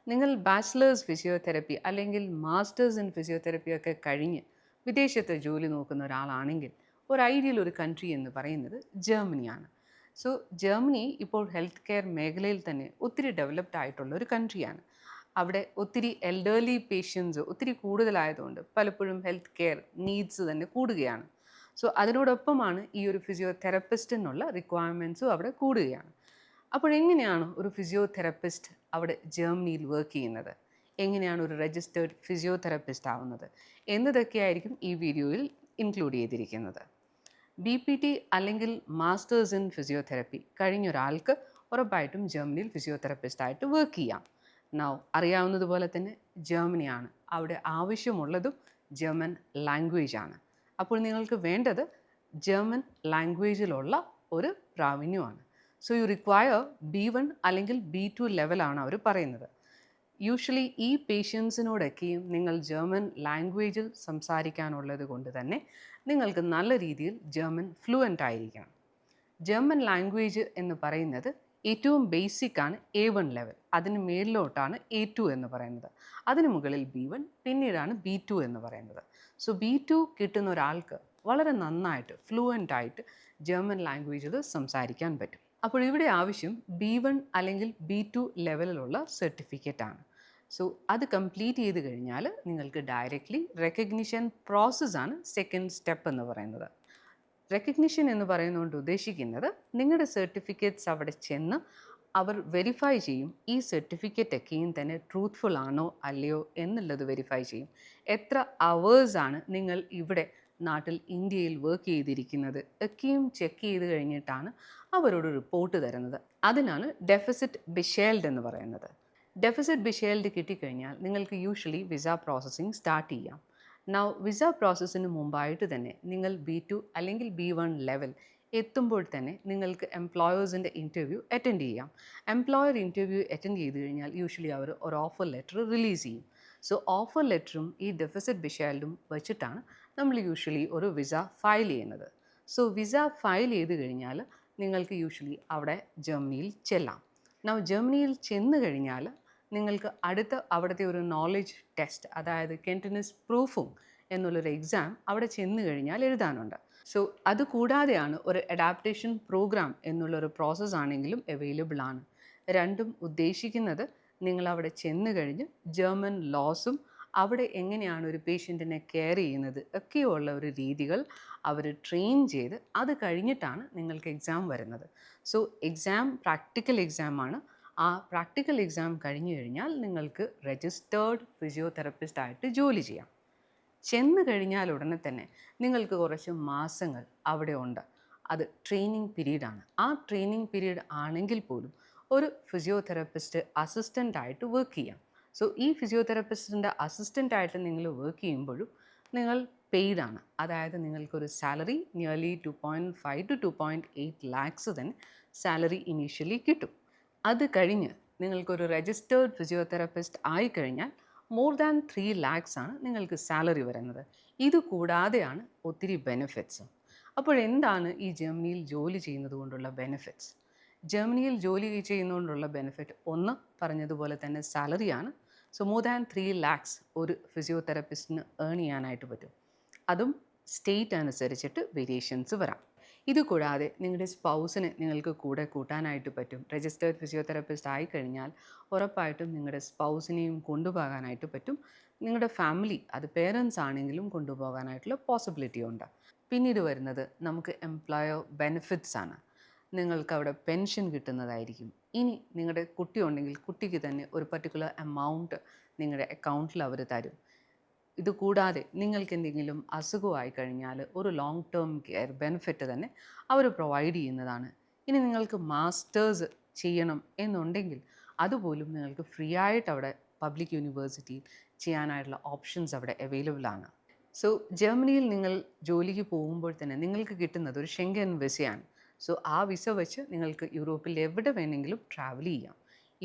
നിങ്ങൾ bachelors physiotherapy അല്ലെങ്കിൽ masters in physiotherapy ഒക്കെ കഴിഞ്ഞ് വിദേശത്ത് ജോലി നോക്കുന്ന ഒരാളാണെങ്കിൽ ഒരു ഐഡിയൽ ഒരു കൺട്രി എന്ന് പറയുന്നത് ജർമ്മനിയാണ്. സോ ജർമ്മനി ഇപ്പോൾ ഹെൽത്ത് കെയർ മേഖലയിൽ തന്നെ ഒത്തിരി ഡെവലപ്ഡ് ആയിട്ടുള്ള ഒരു കൺട്രിയാണ്. അവിടെ ഒത്തിരി എൽഡർലി പേഷ്യൻസ് ഒത്തിരി കൂടുതലായതുകൊണ്ട് പലപ്പോഴും ഹെൽത്ത് കെയർ നീഡ്സ് തന്നെ കൂടുകയാണ്. സോ അതിനോടൊപ്പമാണ് ഈ ഒരു ഫിസിയോതെറപ്പിസ്റ്റിനുള്ള റിക്വയർമെൻറ്റ്സും അവിടെ കൂടുകയാണ്. അപ്പോഴെങ്ങനെയാണ് ഒരു ഫിസിയോതെറപ്പിസ്റ്റ് അവിടെ ജർമ്മനിയിൽ വർക്ക് ചെയ്യുന്നത്? എങ്ങനെയാണ് ഒരു രജിസ്റ്റേർഡ് ഫിസിയോതെറപ്പിസ്റ്റ് ആവുന്നത്? എന്നതൊക്കെയായിരിക്കും ഈ വീഡിയോയിൽ ഇൻക്ലൂഡ് ചെയ്തിരിക്കുന്നത്. BPT അല്ലെങ്കിൽ മാസ്റ്റേഴ്സ് ഇൻ ഫിസിയോതെറപ്പി കഴിഞ്ഞൊരാൾക്ക് ഉറപ്പായിട്ടും ജർമ്മനിയിൽ ഫിസിയോതെറപ്പിസ്റ്റായിട്ട് വർക്ക് ചെയ്യാം. നൗ അറിയാവുന്നതുപോലെ തന്നെ ജർമ്മനിയാണ്. അവിടെ ആവശ്യമുള്ളതും ജർമ്മൻ ലാംഗ്വേജ് ആണ്. അപ്പോൾ നിങ്ങൾക്ക് വേണ്ടത് ജർമ്മൻ ലാംഗ്വേജിലുള്ള ഒരു പ്രാവീണ്യമാണ്. സോ യു റിക്വയർ B1 അല്ലെങ്കിൽ B2 ലെവലാണ് അവർ പറയുന്നത്. യൂഷ്വലി ഈ പേഷ്യൻസിനോടൊക്കെയും നിങ്ങൾ ജർമ്മൻ ലാംഗ്വേജിൽ സംസാരിക്കാനുള്ളത് കൊണ്ട് തന്നെ നിങ്ങൾക്ക് നല്ല രീതിയിൽ ജർമ്മൻ ഫ്ലുവൻ്റ് ആയിരിക്കണം. ജർമ്മൻ ലാംഗ്വേജ് എന്ന് പറയുന്നത് ഏറ്റവും ബേസിക് ആണ് A1 ലെവൽ, അതിന് മേളിലോട്ടാണ് A2 എന്ന് പറയുന്നത്, അതിന് മുകളിൽ B1, പിന്നീടാണ് B2 എന്ന് പറയുന്നത്. സോ B2 കിട്ടുന്ന ഒരാൾക്ക് വളരെ നന്നായിട്ട് ഫ്ലുവൻ്റ് ആയിട്ട് ജർമ്മൻ ലാംഗ്വേജിൽ സംസാരിക്കാൻ പറ്റും. അപ്പോൾ ഇവിടെ ആവശ്യം B1 അല്ലെങ്കിൽ B2 ലെവലിലുള്ള സർട്ടിഫിക്കറ്റ് ആണ്. സോ അത് കംപ്ലീറ്റ് ചെയ്ത് കഴിഞ്ഞാൽ നിങ്ങൾക്ക് ഡയറക്റ്റ്ലി റെക്കഗ്നിഷൻ പ്രോസസ്സാണ് സെക്കൻഡ് സ്റ്റെപ്പ് എന്ന് പറയുന്നത്. റെക്കഗ്നിഷൻ എന്ന് പറയുന്നതുകൊണ്ട് ഉദ്ദേശിക്കുന്നത് നിങ്ങളുടെ സർട്ടിഫിക്കറ്റ്സ് അവിടെ ചെന്ന് അവർ വെരിഫൈ ചെയ്യും, ഈ സർട്ടിഫിക്കറ്റ് ഒക്കെയും തന്നെ ട്രൂത്ത്ഫുൾ ആണോ അല്ലയോ എന്നുള്ളത് വെരിഫൈ ചെയ്യും. എത്ര അവേഴ്സാണ് നിങ്ങൾ ഇവിടെ നാട്ടിൽ ഇന്ത്യയിൽ വർക്ക് ചെയ്തിരിക്കുന്നത് ഒക്കെയും ചെക്ക് ചെയ്ത് കഴിഞ്ഞിട്ടാണ് അവരോട് റിപ്പോർട്ട് തരുന്നത്. അതിനാണ് ഡെഫിസിറ്റ് ബിഷേൽഡ് എന്ന് പറയുന്നത്. ഡെഫിസിറ്റ് ബിഷേൽഡ് കിട്ടിക്കഴിഞ്ഞാൽ നിങ്ങൾക്ക് യൂഷ്വലി വിസ പ്രോസസ്സിംഗ് സ്റ്റാർട്ട് ചെയ്യാം. നൗ വിസ പ്രോസസ്സിന് മുമ്പായിട്ട് തന്നെ നിങ്ങൾ B2 അല്ലെങ്കിൽ B1 ലെവൽ എത്തുമ്പോൾ തന്നെ നിങ്ങൾക്ക് എംപ്ലോയേഴ്സിൻ്റെ ഇൻ്റർവ്യൂ അറ്റൻഡ് ചെയ്യാം. എംപ്ലോയർ ഇൻ്റർവ്യൂ അറ്റൻഡ് ചെയ്ത് കഴിഞ്ഞാൽ യൂഷ്വലി അവർ ഒരു ഓഫർ ലെറ്റർ റിലീസ് ചെയ്യും. സോ ഓഫർ ലെറ്ററും ഈ ഡെഫിസിറ്റ് ബിഷേൽഡും വെച്ചിട്ടാണ് നമ്മൾ യൂഷ്വലി ഒരു വിസ ഫയൽ ചെയ്യുന്നത്. സോ വിസ ഫയൽ ചെയ്ത് കഴിഞ്ഞാൽ നിങ്ങൾക്ക് യൂഷ്വലി അവിടെ ജർമ്മനിയിൽ ചെല്ലാം. നൗ ജർമ്മനിയിൽ ചെന്ന് കഴിഞ്ഞാൽ നിങ്ങൾക്ക് അടുത്ത അവിടുത്തെ ഒരു നോളജ് ടെസ്റ്റ്, അതായത് കെൻറ്റനിസ് പ്രൂഫും എന്നുള്ളൊരു എക്സാം അവിടെ ചെന്ന് കഴിഞ്ഞാൽ എഴുതാനുണ്ട്. സോ അതുകൂടാതെയാണ് ഒരു അഡാപ്റ്റേഷൻ പ്രോഗ്രാം എന്നുള്ളൊരു പ്രോസസ്സ് ആണെങ്കിലും അവൈലബിൾ ആണ്. രണ്ടും ഉദ്ദേശിക്കുന്നത് നിങ്ങൾ അവിടെ ചെന്ന് കഴിഞ്ഞ് ജർമ്മൻ ലോസും അവിടെ എങ്ങനെയാണ് ഒരു പേഷ്യൻറ്റിനെ കെയർ ചെയ്യുന്നത് ഒക്കെയുള്ള ഒരു രീതികൾ അവർ ട്രെയിൻ ചെയ്ത് അത് കഴിഞ്ഞിട്ടാണ് നിങ്ങൾക്ക് എക്സാം വരുന്നത്. സോ എക്സാം പ്രാക്ടിക്കൽ എക്സാമാണ്. ആ പ്രാക്ടിക്കൽ എക്സാം കഴിഞ്ഞു കഴിഞ്ഞാൽ നിങ്ങൾക്ക് രജിസ്റ്റേർഡ് ഫിസിയോതെറപ്പിസ്റ്റ് ആയിട്ട് ജോലി ചെയ്യാം. ചെന്ന് കഴിഞ്ഞാൽ ഉടനെ തന്നെ നിങ്ങൾക്ക് കുറച്ച് മാസങ്ങൾ അവിടെ ഉണ്ട്. അത് ട്രെയിനിങ് പീരീഡാണ്. ആ ട്രെയിനിങ് പീരീഡ് ആണെങ്കിൽ പോലും ഒരു ഫിസിയോതെറപ്പിസ്റ്റ് അസിസ്റ്റൻ്റായിട്ട് വർക്ക് ചെയ്യാം. സോ ഈ ഫിസിയോതെറപ്പിസ്റ്റിൻ്റെ അസിസ്റ്റൻ്റായിട്ട് നിങ്ങൾ വർക്ക് ചെയ്യുമ്പോഴും നിങ്ങൾ പെയ്ഡാണ്. അതായത് നിങ്ങൾക്കൊരു സാലറി നിയർലി 2.5 to 2.8 ലാക്സ് തന്നെ സാലറി ഇനീഷ്യലി കിട്ടും. അത് കഴിഞ്ഞ് നിങ്ങൾക്കൊരു രജിസ്റ്റേർഡ് ഫിസിയോതെറപ്പിസ്റ്റ് ആയിക്കഴിഞ്ഞാൽ മോർ ദാൻ 3 ലാക്സ് ആണ് നിങ്ങൾക്ക് സാലറി വരുന്നത്. ഇത് കൂടാതെയാണ് ഒത്തിരി ബെനിഫിറ്റ്സും. അപ്പോഴെന്താണ് ഈ ജർമ്മനിയിൽ ജോലി ചെയ്യുന്നത് കൊണ്ടുള്ള ബെനിഫിറ്റ്സ്? ജർമ്മനിയിൽ ജോലി ചെയ്യുന്നതുകൊണ്ടുള്ള ബെനിഫിറ്റ് ഒന്ന് പറഞ്ഞതുപോലെ തന്നെ സാലറിയാണ്. സോ മോർ ദാൻ 3 ലാക്സ് ഒരു ഫിസിയോതെറപ്പിസ്റ്റിന് ഏൺ ചെയ്യാനായിട്ട് പറ്റും. അതും സ്റ്റേറ്റ് അനുസരിച്ചിട്ട് വേരിയേഷൻസ് വരാം. ഇതുകൂടാതെ നിങ്ങളുടെ സ്പൗസിനെ നിങ്ങൾക്ക് കൂടെ കൂട്ടാനായിട്ട് പറ്റും. രജിസ്റ്റേർഡ് ഫിസിയോതെറപ്പിസ്റ്റ് ആയിക്കഴിഞ്ഞാൽ ഉറപ്പായിട്ടും നിങ്ങളുടെ സ്പൗസിനെയും കൊണ്ടുപോകാനായിട്ട് പറ്റും. നിങ്ങളുടെ ഫാമിലി, അത് പേരൻസ് ആണെങ്കിലും കൊണ്ടുപോകാനായിട്ടുള്ള പോസിബിലിറ്റി ഉണ്ട്. പിന്നീട് വരുന്നത് നമുക്ക് എംപ്ലോയർ ബെനിഫിറ്റ്സ് ആണ്. നിങ്ങൾക്ക് അവിടെ പെൻഷൻ കിട്ടുന്നതായിരിക്കും. ഇനി നിങ്ങളുടെ കുട്ടി ഉണ്ടെങ്കിൽ കുട്ടിക്ക് തന്നെ ഒരു പർട്ടിക്കുലർ എമൗണ്ട് നിങ്ങളുടെ അക്കൗണ്ടിൽ അവർ തരും. ഇതുകൂടാതെ നിങ്ങൾക്ക് എന്തെങ്കിലും അസുഖമായി കഴിഞ്ഞാൽ ഒരു ലോങ് ടേം കെയർ ബെനിഫിറ്റ് തന്നെ അവർ പ്രൊവൈഡ് ചെയ്യുന്നതാണ്. ഇനി നിങ്ങൾക്ക് മാസ്റ്റേഴ്സ് ചെയ്യണം എന്നുണ്ടെങ്കിൽ അതുപോലും നിങ്ങൾക്ക് ഫ്രീ ആയിട്ട് അവിടെ പബ്ലിക് യൂണിവേഴ്സിറ്റിയിൽ ചെയ്യാനായിട്ടുള്ള ഓപ്ഷൻസ് അവിടെ അവൈലബിൾ ആണ്. സോ ജർമ്മനിയിൽ നിങ്ങൾ ജോലിക്ക് പോകുമ്പോൾ തന്നെ നിങ്ങൾക്ക് കിട്ടുന്നത് ഒരു ഷെങ്കൻ വിസയാണ്. സോ ആ വിസ വെച്ച് നിങ്ങൾക്ക് യൂറോപ്പിൽ എവിടെ വേണമെങ്കിലും ട്രാവൽ ചെയ്യാം.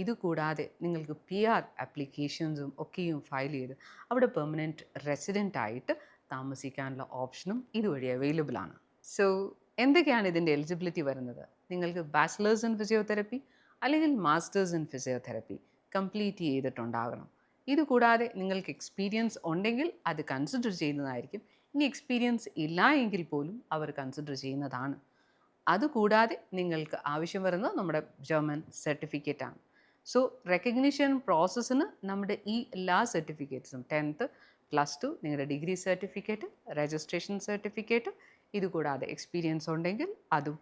ഇതുകൂടാതെ നിങ്ങൾക്ക് PR ആപ്ലിക്കേഷൻസും ഒക്കെയും ഫയൽ ചെയ്ത് അവിടെ പെർമനൻറ്റ് റെസിഡൻ്റ് ആയിട്ട് താമസിക്കാനുള്ള ഓപ്ഷനും ഇതുവഴി അവൈലബിൾ ആണ്. സോ എന്തൊക്കെയാണ് ഇതിൻ്റെ എലിജിബിലിറ്റി വരുന്നത്? നിങ്ങൾക്ക് ബാച്ചിലേഴ്സ് ഇൻ ഫിസിയോതെറപ്പി അല്ലെങ്കിൽ മാസ്റ്റേഴ്സ് ഇൻ ഫിസിയോതെറപ്പി കംപ്ലീറ്റ് ചെയ്തിട്ടുണ്ടാകണം. ഇതുകൂടാതെ നിങ്ങൾക്ക് എക്സ്പീരിയൻസ് ഉണ്ടെങ്കിൽ അത് കൺസിഡർ ചെയ്യുന്നതായിരിക്കും. ഇനി എക്സ്പീരിയൻസ് ഇല്ല എങ്കിൽ പോലും അവർ കൺസിഡർ ചെയ്യുന്നതാണ്. അതുകൂടാതെ നിങ്ങൾക്ക് ആവശ്യം വരുന്നത് നമ്മുടെ ജർമ്മൻ സർട്ടിഫിക്കറ്റാണ്. സോ റെക്കഗ്നിഷൻ പ്രോസസ്സിന് നമ്മുടെ ഈ എല്ലാ സർട്ടിഫിക്കറ്റ്സും 10th, +2, നിങ്ങളുടെ ഡിഗ്രി സർട്ടിഫിക്കറ്റ്, രജിസ്ട്രേഷൻ സർട്ടിഫിക്കറ്റ്, ഇതുകൂടാതെ എക്സ്പീരിയൻസ് ഉണ്ടെങ്കിൽ അതും,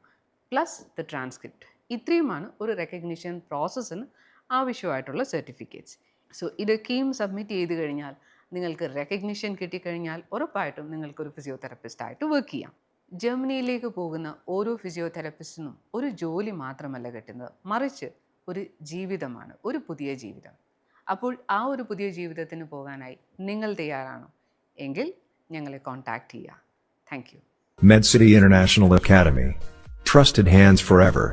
പ്ലസ് ദ ട്രാൻസ്ക്രിപ്റ്റ്, ഇത്രയുമാണ് ഒരു റെക്കഗ്നിഷൻ പ്രോസസ്സിന് ആവശ്യമായിട്ടുള്ള സർട്ടിഫിക്കറ്റ്സ്. സോ ഇതൊക്കെയും സബ്മിറ്റ് ചെയ്ത് കഴിഞ്ഞാൽ നിങ്ങൾക്ക് റെക്കഗ്നിഷൻ കിട്ടിക്കഴിഞ്ഞാൽ ഉറപ്പായിട്ടും നിങ്ങൾക്കൊരു ഫിസിയോതെറപ്പിസ്റ്റായിട്ട് വർക്ക് ചെയ്യാം. ജർമ്മനിയിലേക്ക് പോകുന്ന ഓരോ ഫിസിയോതെറപ്പിസ്റ്റിനും ഒരു ജോലി മാത്രമല്ല കിട്ടുന്നത്, മറിച്ച് ഒരു ജീവിതമാണ്, ഒരു പുതിയ ജീവിതം. അപ്പോൾ ആ ഒരു പുതിയ ജീവിതത്തിന് പോകാനായി നിങ്ങൾ തയ്യാറാണോ എങ്കിൽ ഞങ്ങളെ കോൺടാക്റ്റ് ചെയ്യുക. Thank you. MedCity International Academy. Trusted hands forever.